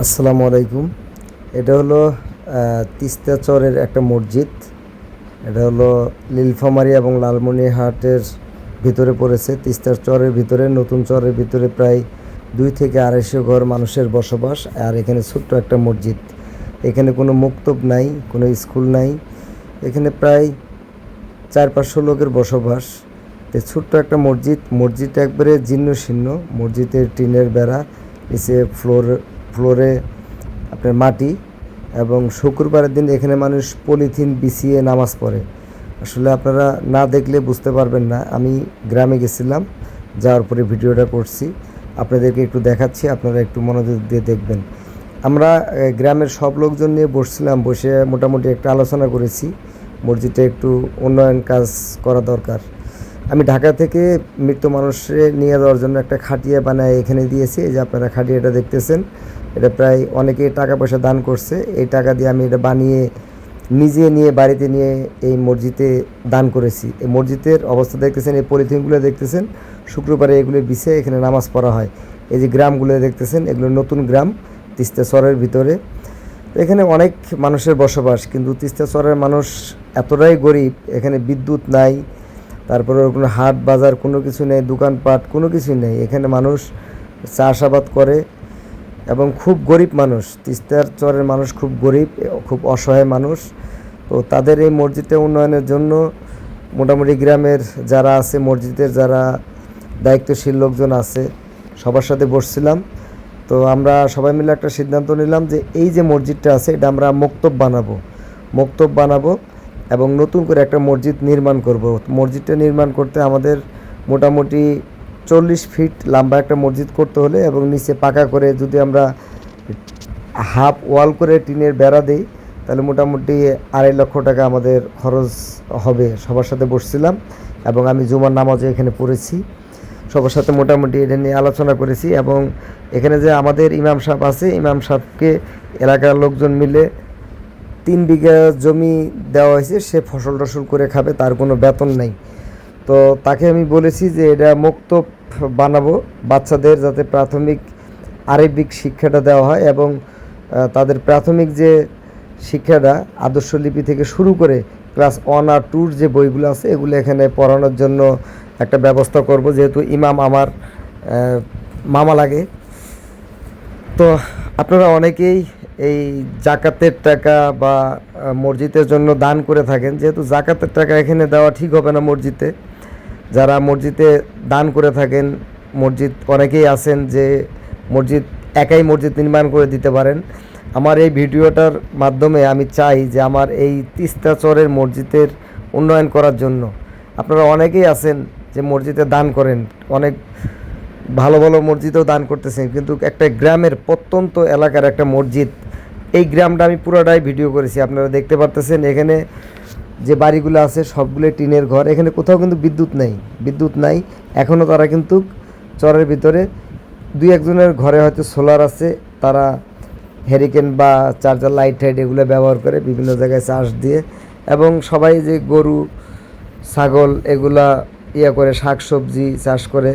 আসসালামু আলাইকুম। এটা হলো তিস্তা চরের একটা মসজিদ। এটা হলো নীলফামারী এবং লালমনিরহাটের ভিতরে পড়েছে। তিস্তার চরের ভিতরে, নতুন চরের ভিতরে প্রায় 200 থেকে 250 ঘর মানুষের বসবাস। আর এখানে ছোট্ট একটা মসজিদ। এখানে কোনো মক্তব নাই, কোনো স্কুল নাই। এখানে প্রায় 400-500 লোকের বসবাস। তো ছোট্ট একটা মসজিদটা একবারে জীর্ণ শীর্ণ। মসজিদের টিনের বেড়া, নিচে ফ্লোরে আপনার মাটি, এবং শুক্রবারের দিন এখানে মানুষ পলিথিন বিছিয়ে নামাজ পড়ে। আসলে আপনারা না দেখলে বুঝতে পারবেন না। আমি গ্রামে গেছিলাম, যাওয়ার পরে ভিডিওটা করছি, আপনাদেরকে একটু দেখাচ্ছি, আপনারা একটু মনোযোগ দিয়ে দেখবেন। আমরা গ্রামের সব লোকজন নিয়ে বসছিলাম, বসে মোটামুটি একটা আলোচনা করেছি মসজিদটা একটু উন্নয়ন কাজ করা দরকার। আমি ঢাকা থেকে মৃত মানুষে নিয়ে যাওয়ার জন্য একটা খাটিয়া বানায় এখানে দিয়েছি। এই যে আপনারা খাটিয়াটা দেখতেছেন, এটা প্রায় অনেকেই টাকা পয়সা দান করছে। এই টাকা দিয়ে আমি এটা বানিয়ে নিজে নিয়ে বাড়িতে নিয়ে এই মসজিদে দান করেছি। এই মসজিদের অবস্থা দেখতেছেন, এই পলিথিনগুলো দেখতেছেন, শুক্রবারে এগুলো বিছে এখানে নামাজ পড়া হয়। এই যে গ্রামগুলো দেখতেছেন, এগুলো নতুন গ্রাম তিস্তা চরের ভিতরে। এখানে অনেক মানুষের বসবাস, কিন্তু তিস্তা চরের মানুষ এতটাই গরিব, এখানে বিদ্যুৎ নাই, তারপরে কোনো হাট বাজার কোনো কিছু নেই, দোকানপাট কোনো কিছুই নেই। এখানে মানুষ চাষাবাদ করে এবং খুব গরিব মানুষ। তিস্তার চরের মানুষ খুব গরিব, খুব অসহায় মানুষ। তো তাদের এই মসজিদটা উন্নয়নের জন্য মোটামুটি গ্রামের যারা আছে, মসজিদের যারা দায়িত্বশীল লোকজন আছে, সবার সাথে বসছিলাম। তো আমরা সবাই মিলে একটা সিদ্ধান্ত নিলাম যে এই যে মসজিদটা আছে, এটা আমরা মক্তব বানাবো এবং নতুন করে একটা মসজিদ নির্মাণ করব। মসজিদটা নির্মাণ করতে আমাদের মোটামুটি 40 ফিট লম্বা একটা মসজিদ করতে হলে, এবং নিচে পাকা করে যদি আমরা হাফ ওয়াল করে টিনের বেড়া দিই, তাহলে মোটামুটি 2.5 লক্ষ টাকা আমাদের খরচ হবে। সবার সাথে বসছিলাম এবং আমি জুমার নামাজও এখানে পড়েছি। সবার সাথে মোটামুটি এটা নিয়ে আলোচনা করেছি। এবং এখানে যে আমাদের ইমাম সাহেব আছে, ইমাম সাহেবকে এলাকার লোকজন মিলে 3 বিঘা জমি দেওয়া হয়েছে। সে ফসল টসল করে খাবে, তার কোনো বেতন নেই। তো তাকে আমি বলেছি যে এটা মক্তব বানাবো, বাচ্চাদের যাতে প্রাথমিক আরবিক শিক্ষাটা দেওয়া হয়, এবং তাদের প্রাথমিক যে শিক্ষাটা আদর্শ লিপি থেকে শুরু করে ক্লাস 1 আর 2 যে বইগুলো আছে, এগুলো এখানে পড়ানোর জন্য একটা ব্যবস্থা করব। যেহেতু ইমাম আমার মামা লাগে। তো আপনারা অনেকেই এই জাকাতের টাকা বা মসজিদের জন্য দান করে থাকেন। যেহেতু জাকাতের টাকা এখানে দেওয়া ঠিক হবে না মসজিদে, যারা মসজিদে দান করে থাকেন, মসজিদ অনেকেই আছেন যে একাই মসজিদ নির্মাণ করে দিতে পারেন। আমার এই ভিডিওটার মাধ্যমে আমি চাই যে আমার এই তিস্তা চরের মসজিদের উন্নয়ন করার জন্য আপনারা অনেকেই আছেন যে মসজিদে দান করেন, অনেক ভালো ভালো মসজিদেও দান করতেছেন, কিন্তু একটা গ্রামের প্রত্যন্ত এলাকার একটা মসজিদ, এই গ্রামটা আমি পুরোটাই ভিডিও করেছি। আপনারা দেখতে পারতেছেন এখানে যে বাড়িগুলো আছে সবগুলো টিনের ঘর। এখানে কোথাও কিন্তু বিদ্যুৎ নাই এখনও। তারা কিন্তু চরের ভিতরে 2-1 জনের ঘরে হয়তো সোলার আছে, তারা হ্যারিকেন বা চার্জার লাইট এগুলো ব্যবহার করে বিভিন্ন জায়গায় চাষ দিয়ে, এবং সবাই যে গরু ছাগল এগুলা করে শাকসবজি চাষ করে।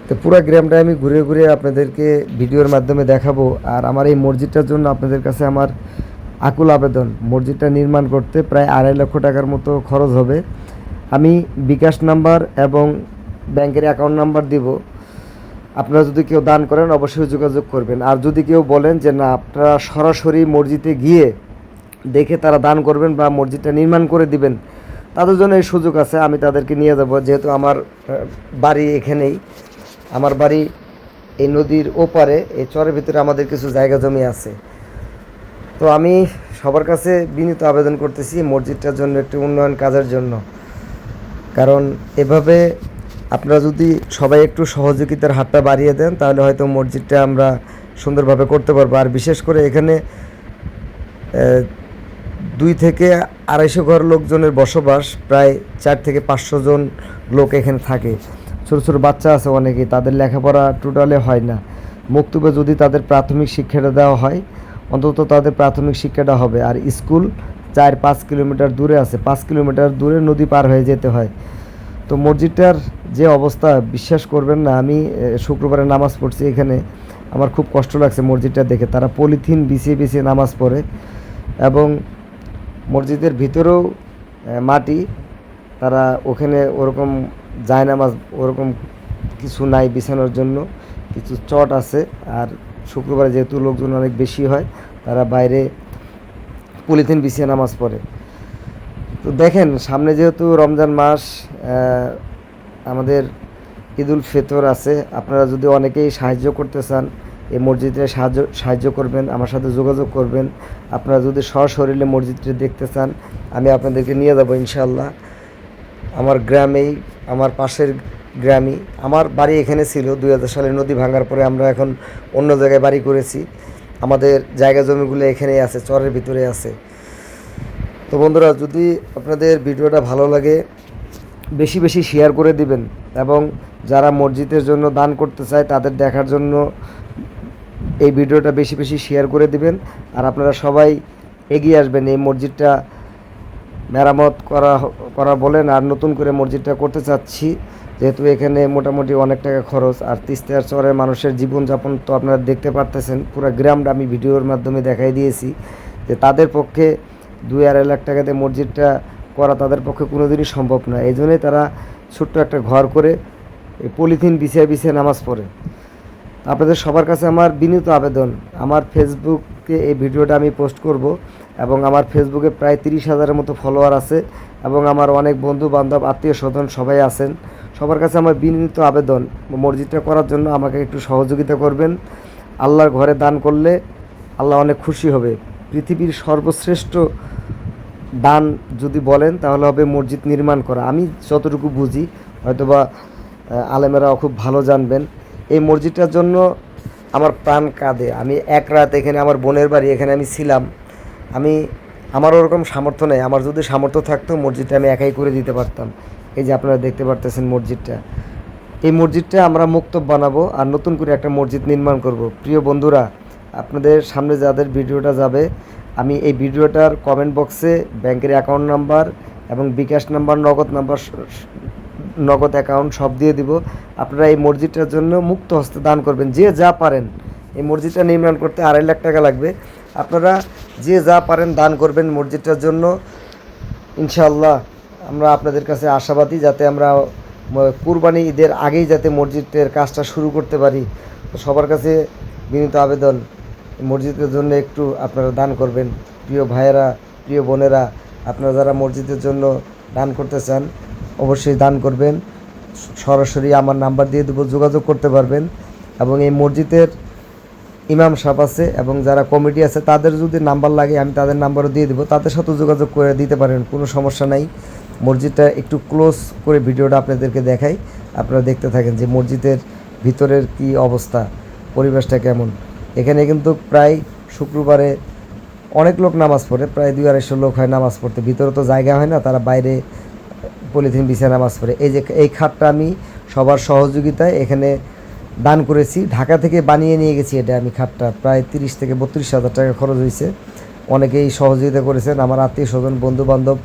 তো পুরো গ্রামটা আমি ঘুরে ঘুরে আপনাদেরকে ভিডিওর মাধ্যমে দেখাবো। আর আমার এই মসজিদটার জন্য আপনাদের কাছে আমার আকুল আবেদন, মসজিদটা নির্মাণ করতে প্রায় 2.5 লক্ষ টাকার মতো খরচ হবে। আমি বিকাশ নাম্বার এবং ব্যাংকের অ্যাকাউন্ট নাম্বার দিব। আপনারা যদি কেউ দান করেন অবশ্যই যোগাযোগ করবেন। আর যদি কেউ বলেন যে না, আপনারা সরাসরি মসজিদে গিয়ে দেখে তারা দান করবেন বা মসজিদটা নির্মাণ করে দিবেন, তাদের জন্য এই সুযোগ আছে। আমি তাদেরকে নিয়ে যাব। যেহেতু আমার বাড়ি এখানেই, আমার বাড়ি এই নদীর ওপারে, এই চরের ভিতরে আমাদের কিছু জায়গা জমি আছে। তো আমি সবার কাছে বিনীত আবেদন করতেছি মসজিদটার জন্য, একটি উন্নয়ন কাজের জন্য। কারণ এভাবে আপনারা যদি সবাই একটু সহযোগিতার হাতটা বাড়িয়ে দেন, তাহলে হয়তো মসজিদটা আমরা সুন্দরভাবে করতে পারবো। আর বিশেষ করে এখানে 2 থেকে 250 ঘর লোকজনের বসবাস, প্রায় 4 থেকে 500 জন লোক এখানে থাকে। ছোটো ছোটো বাচ্চা আছে অনেকেই, তাদের লেখাপড়া টোটালে হয় না। মক্তবে যদি তাদের প্রাথমিক শিক্ষাটা দেওয়া হয়, অন্তত তাদের প্রাথমিক শিক্ষাটা হবে। আর স্কুল 4-5 কিলোমিটার দূরে আছে, 5 কিলোমিটার দূরে নদী পার হয়ে যেতে হয়। তো মসজিদটার যে অবস্থা বিশ্বাস করবেন না। আমি শুক্রবারে নামাজ পড়ছি এখানে, আমার খুব কষ্ট লাগছে মসজিদটা দেখে। তারা পলিথিন বিছিয়ে বিছিয়ে নামাজ পড়ে এবং মসজিদের ভিতরেও মাটি, তারা ওখানে ওরকম জায়নামাজ ওরকম কিছু নাই বিছানোর জন্য, কিছু চট আছে। আর শুক্রবারে যেহেতু লোকজন অনেক বেশি হয়, তারা বাইরে পলিথিন বিছিয়ে নামাজ পড়ে। তো দেখেন, সামনে যেহেতু রমজান মাস, আমাদের ঈদুল ফিতর আছে, আপনারা যদি অনেকেই সাহায্য করতে চান এই মসজিদে সাহায্য করবেন, আমার সাথে যোগাযোগ করবেন। আপনারা যদি সশরীরে মসজিদটি দেখতে চান, আমি আপনাদেরকে নিয়ে যাবো ইনশাআল্লাহ। আমার গ্রামেই, আমার পাশের গ্রামই। আমার বাড়ি এখানে ছিল 2000 সালে, নদী ভাঙার পরে আমরা এখন অন্য জায়গায় বাড়ি করেছি। আমাদের জায়গা জমিগুলো এখানেই আছে, চরের ভিতরে আছে। তো বন্ধুরা, যদি আপনাদের ভিডিওটা ভালো লাগে বেশি বেশি শেয়ার করে দিবেন, এবং যারা মসজিদের জন্য দান করতে চায় তাদের দেখার জন্য এই ভিডিওটা বেশি বেশি শেয়ার করে দিবেন। আর আপনারা সবাই এগিয়ে আসবেন এই মসজিদটা মেরামত করা বলেন। আর নতুন করে মসজিদটা করতে চাচ্ছি, যেহেতু এখানে মোটামুটি অনেক টাকা খরচ। আর তিস্তার চরের মানুষের জীবনযাপন তো আপনারা দেখতে পারতেছেন, পুরো গ্রামটা আমি ভিডিওর মাধ্যমে দেখাই দিয়েছি যে তাদের পক্ষে 2-2.5 লাখ টাকাতে মসজিদটা করা তাদের পক্ষে কোনোদিনই সম্ভব না। এই জন্যই তারা ছোট্ট একটা ঘর করে এই পলিথিন বিছিয়ে বিছিয়ে নামাজ পড়ে। আপনাদের সবার কাছে আমার বিনীত আবেদন, আমার ফেসবুকে এই ভিডিওটা আমি পোস্ট করব, এবং আমার ফেসবুকে প্রায় 30,000-এর মতো ফলোয়ার আছে, এবং আমার অনেক বন্ধু বান্ধব আত্মীয় স্বজন সবাই আছেন। সবার কাছে আমার বিনীত আবেদন, মসজিদটা করার জন্য আমাকে একটু সহযোগিতা করবেন। আল্লাহর ঘরে দান করলে আল্লাহ অনেক খুশি হবে। পৃথিবীর সর্বশ্রেষ্ঠ দান যদি বলেন তাহলে হবে মসজিদ নির্মাণ করা। আমি যতটুকু বুঝি, হয়তোবা আলেমেরাও খুব ভালো জানবেন। এই মসজিদটার জন্য আমার প্রাণ কাঁদে। আমি এক রাত এখানে, আমার বোনের বাড়ি এখানে আমি ছিলাম। আমার ওরকম সামর্থ্য নেই। আমার যদি সামর্থ্য থাকতো মসজিদটা আমি একাই করে দিতে পারতাম। এই যে আপনারা দেখতে পারতেছেন মসজিদটা, এই মসজিদটা আমরা মুক্তব বানাবো আর নতুন করে একটা মসজিদ নির্মাণ করব। প্রিয় বন্ধুরা, আপনাদের সামনে যাদের ভিডিওটা যাবে, আমি এই ভিডিওটার কমেন্ট বক্সে ব্যাংকের অ্যাকাউন্ট নাম্বার এবং বিকাশ নাম্বার, নগদ অ্যাকাউন্ট সব দিয়ে দিব। আপনারা এই মসজিদটার জন্য মুক্ত হস্তে দান করবেন, যে যা পারেন। এই মসজিদটা নির্মাণ করতে 2.5 লাখ টাকা লাগবে। আপনারা যে যা পারেন দান করবেন মসজিদটার জন্য। ইনশাআল্লাহ আমরা আপনাদের কাছে আশাবাদী, যাতে আমরা কুরবানি ঈদের আগেই যাতে মসজিদের কাজটা শুরু করতে পারি। তো সবার কাছে বিনীত আবেদন, মসজিদের জন্য একটু আপনারা দান করবেন। প্রিয় ভাইয়েরা, প্রিয় বোনেরা, আপনারা যারা মসজিদের জন্য দান করতে চান অবশ্যই দান করবেন। সরাসরি আমার নাম্বার দিয়ে দেবো, যোগাযোগ করতে পারবেন। এবং এই মসজিদের ইমাম সাহেব আছে এবং যারা কমিটি আছে, তাদের যদি নাম্বার লাগে আমি তাদের নাম্বারও দিয়ে দেবো, তাদের সাথে যোগাযোগ করে দিতে পারেন, কোনো সমস্যা নাই। মসজিদটা একটু ক্লোজ করে ভিডিওটা আপনাদেরকে দেখাই, আপনারা দেখতে থাকেন যে মসজিদের ভিতরের কি অবস্থা, পরিবেশটা কেমন। এখানে কিন্তু প্রায় শুক্রবারে অনেক লোক নামাজ পড়ে, প্রায় 200-250 লোক হয় নামাজ পড়তে। ভিতরে তো জায়গা হয় না, তারা বাইরে পলিথিন বিছিয়ে নামাজ পড়ে। এই যে এই খাটটা আমি সবার সহযোগিতায় এখানে দান করেছি, ঢাকা থেকে বানিয়ে নিয়ে গেছি। এটা আমি খাটটা প্রায় 30,000-32,000 টাকা খরচ হয়েছে। অনেকেই সহযোগিতা করেছেন, আমার আত্মীয় স্বজন, বন্ধু বান্ধব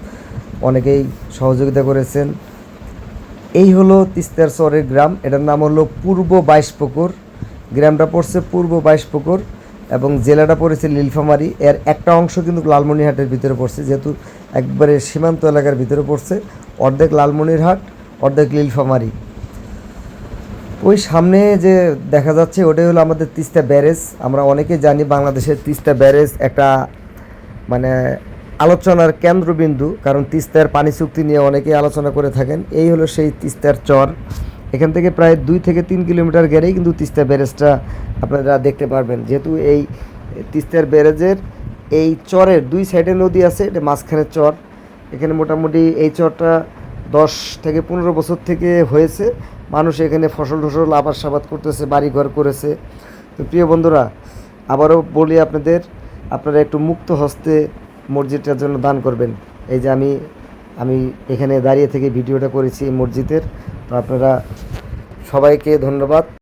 অনেকেই সহযোগিতা করেছেন। এই হলো তিস্তার চরের গ্রাম, এটার নাম হলো পূর্ব 22 পুকুর। গ্রামটা পড়ছে পূর্ব 22 পুকুর এবং জেলাটা পড়েছে নীলফামারী। এর একটা অংশ কিন্তু লালমনিরহাটের ভিতরে পড়ছে, যেহেতু একবারে সীমান্ত এলাকার ভিতরে পড়ছে। অর্ধেক লালমনিরহাট, অর্ধেক নীলফামারী। ওই সামনে যে দেখা যাচ্ছে ওটাই হলো আমাদের তিস্তা ব্যারেজ। আমরা অনেকে জানি বাংলাদেশের তিস্তা ব্যারেজ একটা মানে আলোচনার কেন্দ্রবিন্দু, কারণ তিস্তার পানি চুক্তি নিয়ে অনেকেই আলোচনা করে থাকেন। এই হলো সেই তিস্তার চর। এখান থেকে প্রায় 2 থেকে 3 কিলোমিটার গেলেই কিন্তু তিস্তা ব্যারেজটা আপনারা দেখতে পারবেন। যেহেতু এই তিস্তার ব্যারেজের এই চরের 2 সাইডে নদী আছে, এটা মাঝখানের চর। এখানে মোটামুটি এই চরটা 10 থেকে 15 বছর থেকে হয়েছে। মানুষ এখানে ফসল আবাদ করতেছে, বাড়িঘর করেছে। তো প্রিয় বন্ধুরা, আবারও বলি আপনারা একটু মুক্ত হস্তে মসজিদটার জন্য দান করবেন। এই যে আমি এখানে দাঁড়িয়ে থেকে ভিডিওটা করেছি এই মসজিদের। তো আপনারা সবাইকে ধন্যবাদ।